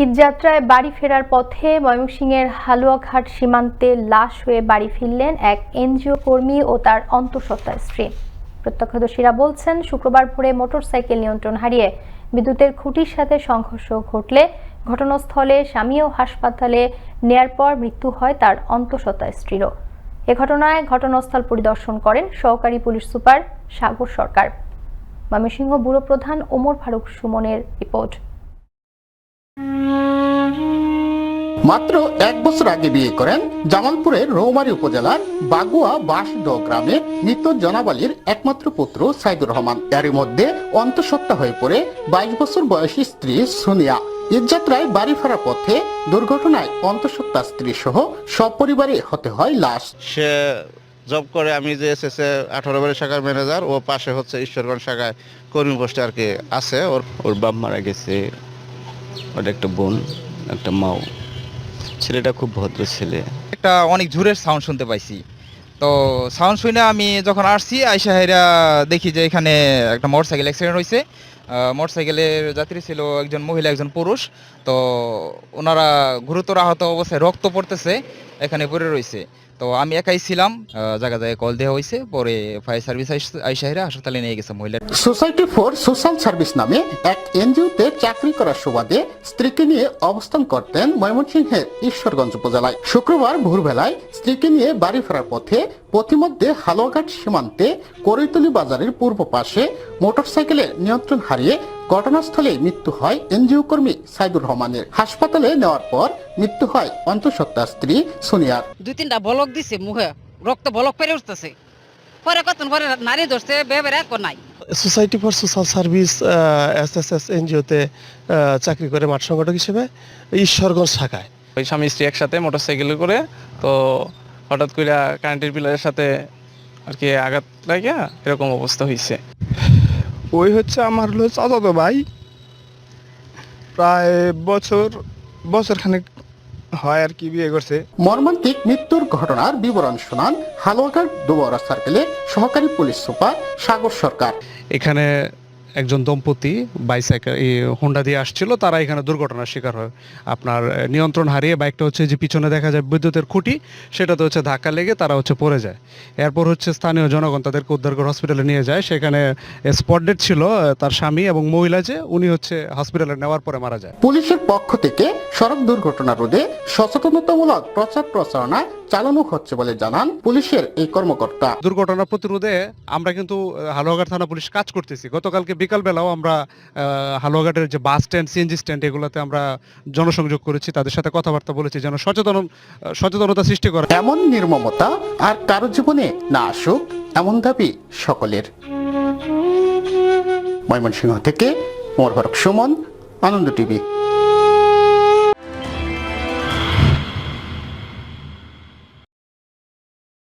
ঈদযাত্রায় বাড়ি ফেরার পথে ময়মনসিংহের হালুয়াঘাট সীমান্তে লাশ হয়ে বাড়ি ফিরলেন এক এনজিও কর্মী ও তার অন্তঃসত্ত্বা স্ত্রী। প্রত্যক্ষদর্শীরা বলছেন, শুক্রবার ভোরে মোটরসাইকেল নিয়ন্ত্রণ হারিয়ে বিদ্যুতের খুঁটির সাথে সংঘর্ষ ঘটলে ঘটনাস্থলে স্বামী ও হাসপাতালে নেয়ার পর মৃত্যু হয় তার অন্তঃসত্ত্বা স্ত্রীরও। এ ঘটনায় ঘটনাস্থল পরিদর্শন করেন সহকারী পুলিশ সুপার সাগর সরকার। ময়মনসিংহ ব্যুরো প্রধান ওমর ফারুক সুমনের রিপোর্ট। মাত্র 1 বছর আগে বিয়ে করেন জামালপুরের রৌমারী উপজেলার বাগুয়া বাঁশডোহ গ্রামের মৃত জনাব আলীর একমাত্র পুত্র সাইদুর রহমান। এরই মধ্যে অন্তঃসত্ত্বা হয়ে পড়ে 22 বছর বয়সী স্ত্রী সোনিয়া। ঈদযাত্রায় বাড়ি ফেরার পথে দুর্ঘটনায় অন্তঃসত্ত্বা স্ত্রী সহ সপরিবারে হতে হয় লাশ। সে জব করে, আমি যে এসএসএ 18 বারের শাখার ম্যানেজার, ও পাশে হচ্ছে ঈশ্বরগঞ্জ শাখায় কর্মী পোস্টে আর কি আছে। ওর বাপ মারা গেছে, ওর একটা বোন একটা মাও। ছেলেটা খুব ভদ্র ছেলে। একটা অনেক জোরের সাউন্ড শুনতে পাইছি, তো সাউন্ড শুনে আমি যখন আসছি আইসা হেরা দেখি যে এখানে একটা মোটরসাইকেল অ্যাক্সিডেন্ট হয়েছে। মোটরসাইকেলের যাত্রী ছিল একজন মহিলা একজন পুরুষ। তো ওনারা গুরুতর আহত অবস্থায় রক্ত পড়তেছে, এখানে পড়ে রয়েছে। তো আমি একাই ছিলাম, জায়গায় কল দেওয়া হয়েছে, পরে ফায়ার সার্ভিস আইসা হেরা হাসপাতালে নিয়ে গেছে মহিলা। সোসাইটি ফর সোশ্যাল সার্ভিস নামে এক এনজিওতে চাকরি করার সুবাদে স্ত্রীকে নিয়ে অবস্থান করতেন ময়মনসিংহের ঈশ্বরগঞ্জ উপজেলায়। শুক্রবার ভোরবেলায় স্ত্রীকে নিয়ে বাড়ি ফেরার পথে পথিমধ্যে হালুয়াঘাট সীমান্তে করৈতলী বাজারের পূর্ব পাশে মোটরসাইকেলের নিয়ন্ত্রণ হারিয়ে ঘটনাস্থলে মৃত্যু হয় এনজিও কর্মী সাইদুর রহমানের। হাসপাতালে নেওয়ার পর মৃত্যু হয় অন্তঃসত্ত্বা স্ত্রী সোনিয়ার। 2-3টা বলক দিছে, মুখে রক্ত বলক পেরে উঠতেছে। পরে কতক্ষণ পরে নারী ধরছে, বেবেরা কো নাই। Society for social service SSS এনজিওতে চাকরি করে মাঠ সংগঠক হিসেবে ঈশ্বরগঞ্জ শাখায়। ওই স্বামী স্ত্রী একসাথে মোটরসাইকেলে করে, তো হঠাৎ করে কারেন্টের পিলারের সাথে আর কি আঘাত লাগিয়া এরকম অবস্থা হয়েছে। ওই হচ্ছে আমার হলো চাচাতো ভাই, প্রায় বছর খানেক হয় আর কি বিয়ে করছে। মর্মান্তিক মৃত্যুর ঘটনার বিবরণ শোনান হালুয়াঘাট দুবরা সার্কেলের সহকারী পুলিশ সুপার সাগর সরকার। এখানে একজন দম্পতি বাইসাইকেল হোন্ডা দিয়ে আসছিল, তারা এখানে দুর্ঘটনার শিকার হয়। আপনার নিয়ন্ত্রণ হারিয়ে বাইকটা হচ্ছে যে পিছনে দেখা যায় বিদ্যুতের খুঁটি, সেটাতে হচ্ছে ধাক্কা লেগে তারা হচ্ছে পড়ে যায়। এরপর হচ্ছে স্থানীয় জনগণ তাদেরকে উদ্ধার করে হসপিটালে নিয়ে যায়। সেখানে স্পট ডেড ছিল তার স্বামী এবং মহিলা, যে উনি হচ্ছে হসপিটালে নেওয়ার পরে মারা যায়। পুলিশের পক্ষ থেকে সড়ক দুর্ঘটনা রোধে সচেতনতামূলক প্রচার প্রচারণা চালানো হচ্ছে বলে জানান পুলিশের এই কর্মকর্তা। দুর্ঘটনা প্রতিরোধে আমরা কিন্তু হালুয়াঘাট থানা পুলিশ কাজ করতেছি। গতকালকে বিকালবেলাও আমরা হালুয়াঘাটের যে বাস স্ট্যান্ড, সিএনজি স্ট্যান্ড, এগুলোতে আমরা জনসংযোগ করেছি, তাদের সাথে কথাবার্তা বলেছি যেন সচেতনতা সৃষ্টি করে। এমন নির্মমতা আর কারো জীবনে না আসুক, এমন দাবি সকলের। ময়মনসিংহ থেকে ওমর ফারুক সুমন, আনন্দ টিভি।